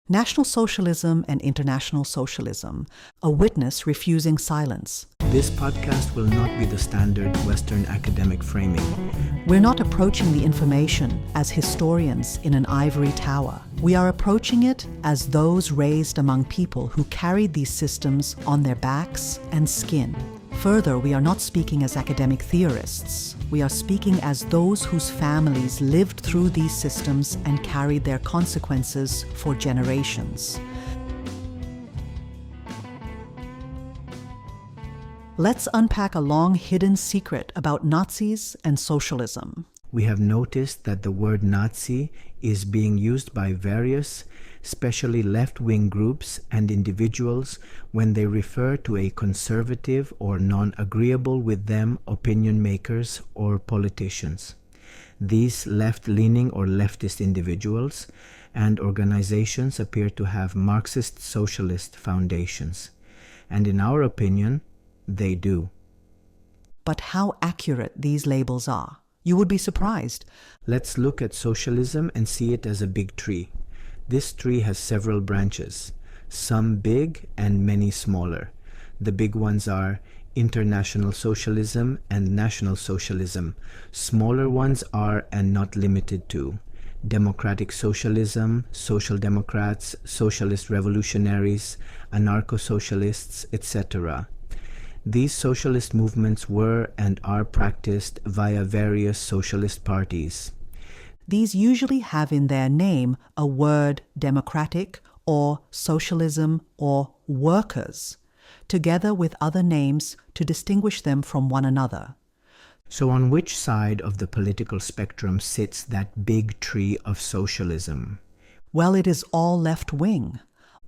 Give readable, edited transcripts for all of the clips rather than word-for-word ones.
National Socialism and International Socialism, a witness refusing silence. This podcast will not be the standard Western academic framing. We're not approaching the information as historians in an ivory tower. We are approaching it as those raised among people who carried these systems on their backs and skin. Further, we are not speaking as academic theorists. We are speaking as those whose families lived through these systems and carried their consequences for generations. Let's unpack a long hidden secret about Nazis and socialism. We have noticed that the word Nazi is being used by various, especially left-wing groups and individuals when they refer to a conservative or non-agreeable with them opinion makers or politicians. These left-leaning or leftist individuals and organizations appear to have Marxist socialist foundations, and in our opinion, they do. But how accurate these labels are, you would be surprised. Let's look at socialism and see it as a big tree. This tree has several branches, some big and many smaller. The big ones are International Socialism and National Socialism. Smaller ones are, and not limited to, Democratic Socialism, Social Democrats, Socialist Revolutionaries, Anarcho-Socialists, etc. These socialist movements were and are practiced via various socialist parties. These usually have in their name a word democratic or socialism or workers, together with other names to distinguish them from one another. So on which side of the political spectrum sits that big tree of socialism? Well, it is all left-wing.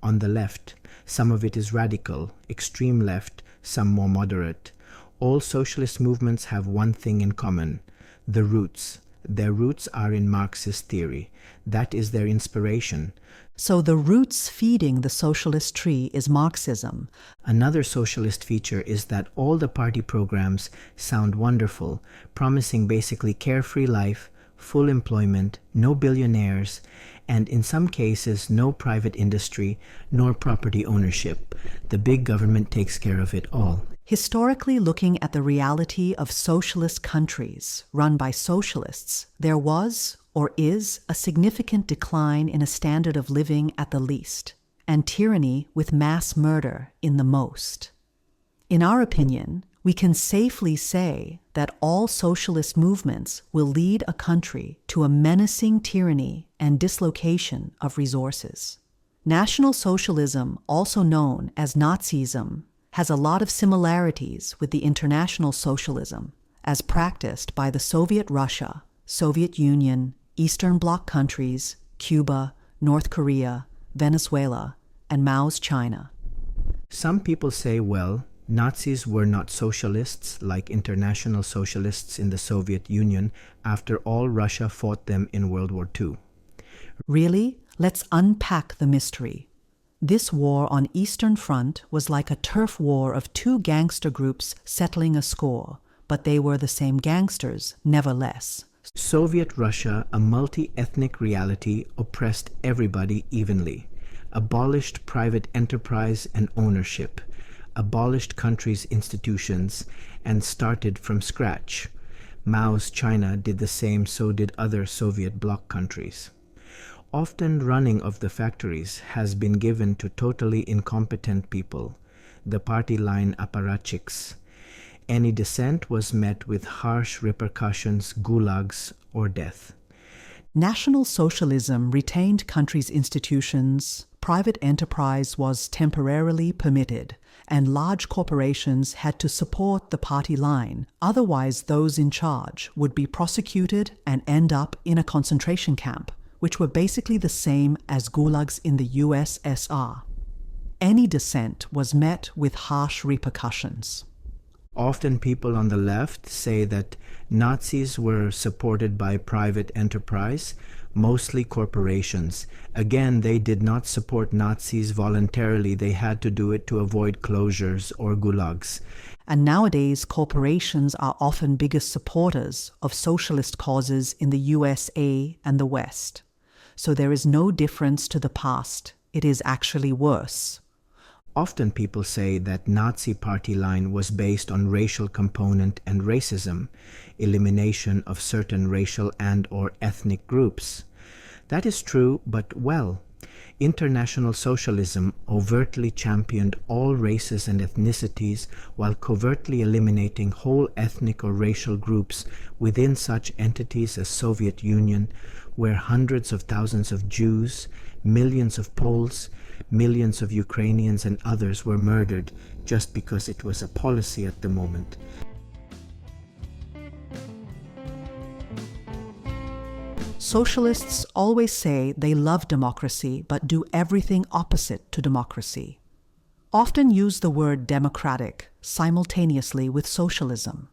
On the left, some of it is radical, extreme left, some more moderate. All socialist movements have one thing in common: the roots. Their roots are in Marxist theory. That is their inspiration. So the roots feeding the socialist tree is Marxism. Another socialist feature is that all the party programs sound wonderful, promising basically carefree life, full employment, no billionaires, and in some cases no private industry nor property ownership. The big government takes care of it all. Historically, looking at the reality of socialist countries run by socialists, there was, or is, a significant decline in a standard of living at the least, and tyranny with mass murder in the most. In our opinion, we can safely say that all socialist movements will lead a country to a menacing tyranny and dislocation of resources. National Socialism, also known as Nazism, has a lot of similarities with the International Socialism as practiced by the Soviet Russia, Soviet Union, Eastern Bloc countries, Cuba, North Korea, Venezuela, and Mao's China. Some people say, well, Nazis were not socialists like international socialists in the Soviet Union. After all, Russia fought them in World War II. Really? Let's unpack the mystery. This war on Eastern Front was like a turf war of two gangster groups settling a score, but they were the same gangsters, nevertheless. Soviet Russia, a multi-ethnic reality, oppressed everybody evenly, abolished private enterprise and ownership, abolished country's institutions, and started from scratch. Mao's China did the same, so did other Soviet bloc countries. Often running of the factories has been given to totally incompetent people, the party line apparatchiks. Any dissent was met with harsh repercussions, gulags, or death. National Socialism retained countries' institutions, private enterprise was temporarily permitted, and large corporations had to support the party line. Otherwise, those in charge would be prosecuted and end up in a concentration camp, which were basically the same as gulags in the USSR. Any dissent was met with harsh repercussions. Often people on the left say that Nazis were supported by private enterprise, mostly corporations. Again, they did not support Nazis voluntarily. They had to do it to avoid closures or gulags. And nowadays, corporations are often biggest supporters of socialist causes in the USA and the West. So there is no difference to the past. it is actually worse. Often people say that Nazi party line was based on racial component and racism, elimination of certain racial and/or ethnic groups. That is true, but well, International Socialism overtly championed all races and ethnicities while covertly eliminating whole ethnic or racial groups within such entities as Soviet Union, where hundreds of thousands of Jews, millions of Poles, millions of Ukrainians and others were murdered just because it was a policy at the moment. Socialists always say they love democracy but do everything opposite to democracy. Often use the word democratic simultaneously with socialism.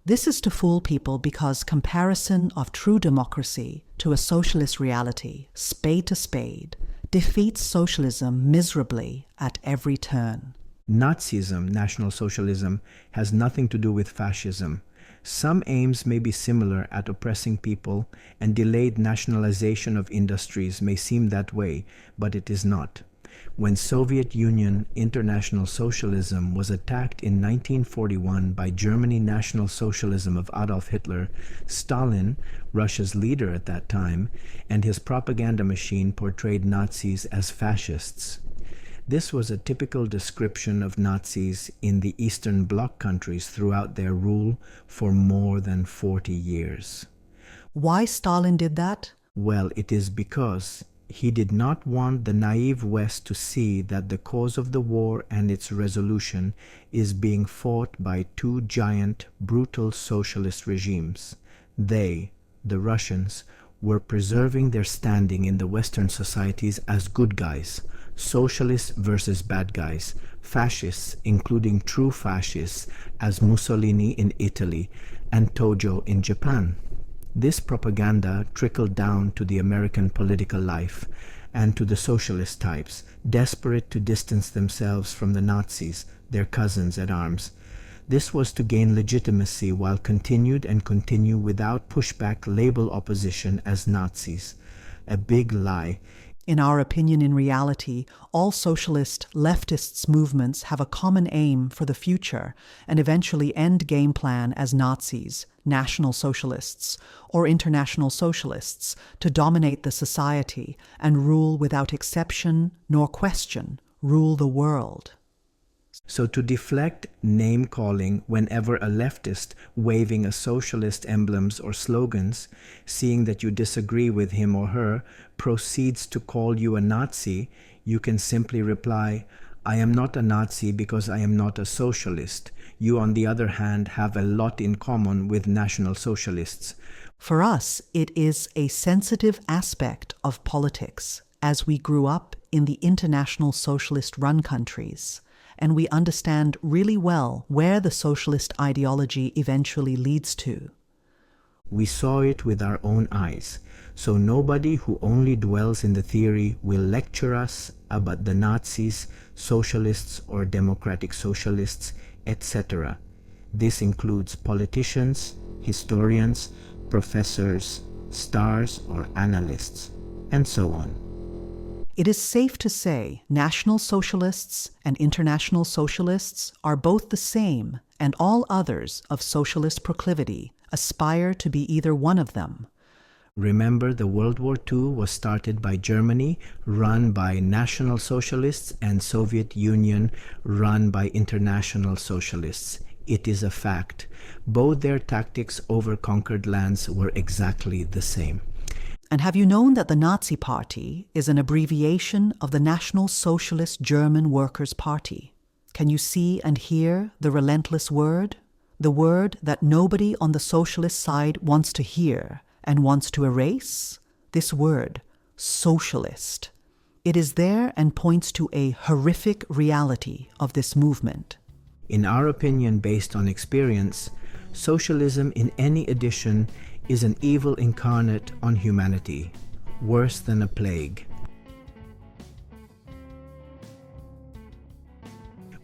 This is to fool people because comparison of true democracy to a socialist reality, spade to spade, defeats socialism miserably at every turn. Nazism, National Socialism, has nothing to do with fascism. Some aims may be similar at oppressing people, and delayed nationalization of industries may seem that way, but it is not. When Soviet Union International Socialism was attacked in 1941 by Germany National Socialism of Adolf Hitler, Stalin, Russia's leader at that time, and his propaganda machine portrayed Nazis as fascists. This was a typical description of Nazis in the Eastern Bloc countries throughout their rule for more than 40 years. Why Stalin did that? Well, it is because he did not want the naive West to see that the cause of the war and its resolution is being fought by two giant, brutal socialist regimes. They, the Russians, were preserving their standing in the Western societies as good guys, socialists versus bad guys, fascists, including true fascists, as Mussolini in Italy and Tojo in Japan. This propaganda trickled down to the American political life and to the socialist types, desperate to distance themselves from the Nazis, their cousins at arms. This was to gain legitimacy while continue without pushback label opposition as Nazis. A big lie. In our opinion, in reality, all socialist leftists movements have a common aim for the future, an eventually end game plan as Nazis, National Socialists, or International Socialists, to dominate the society and rule without exception nor question, rule the world. So to deflect name-calling whenever a leftist waving a socialist emblems or slogans, seeing that you disagree with him or her, proceeds to call you a Nazi, you can simply reply, "I am not a Nazi because I am not a socialist. You, on the other hand, have a lot in common with National Socialists." For us, it is a sensitive aspect of politics as we grew up in the international socialist-run countries, and we understand really well where the socialist ideology eventually leads to. We saw it with our own eyes, so nobody who only dwells in the theory will lecture us about the Nazis, socialists or democratic socialists, etc. This includes politicians, historians, professors, stars or analysts, and so on. It is safe to say National Socialists and International Socialists are both the same, and all others of socialist proclivity aspire to be either one of them. Remember, the World War II was started by Germany, run by National Socialists, and Soviet Union, run by International Socialists. It is a fact. Both their tactics over conquered lands were exactly the same. And have you known that the Nazi Party is an abbreviation of the National Socialist German Workers' Party? Can you see and hear the relentless word? The word that nobody on the socialist side wants to hear and wants to erase? This word, socialist. It is there and points to a horrific reality of this movement. In our opinion, based on experience, socialism in any edition is an evil incarnate on humanity, worse than a plague.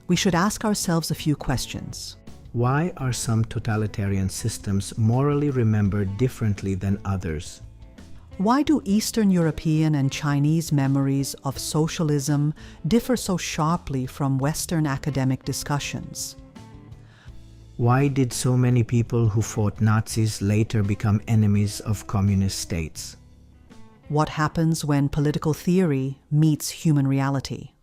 We should ask ourselves a few questions. Why are some totalitarian systems morally remembered differently than others? Why do Eastern European and Chinese memories of socialism differ so sharply from Western academic discussions? Why did so many people who fought Nazis later become enemies of communist states? What happens when political theory meets human reality?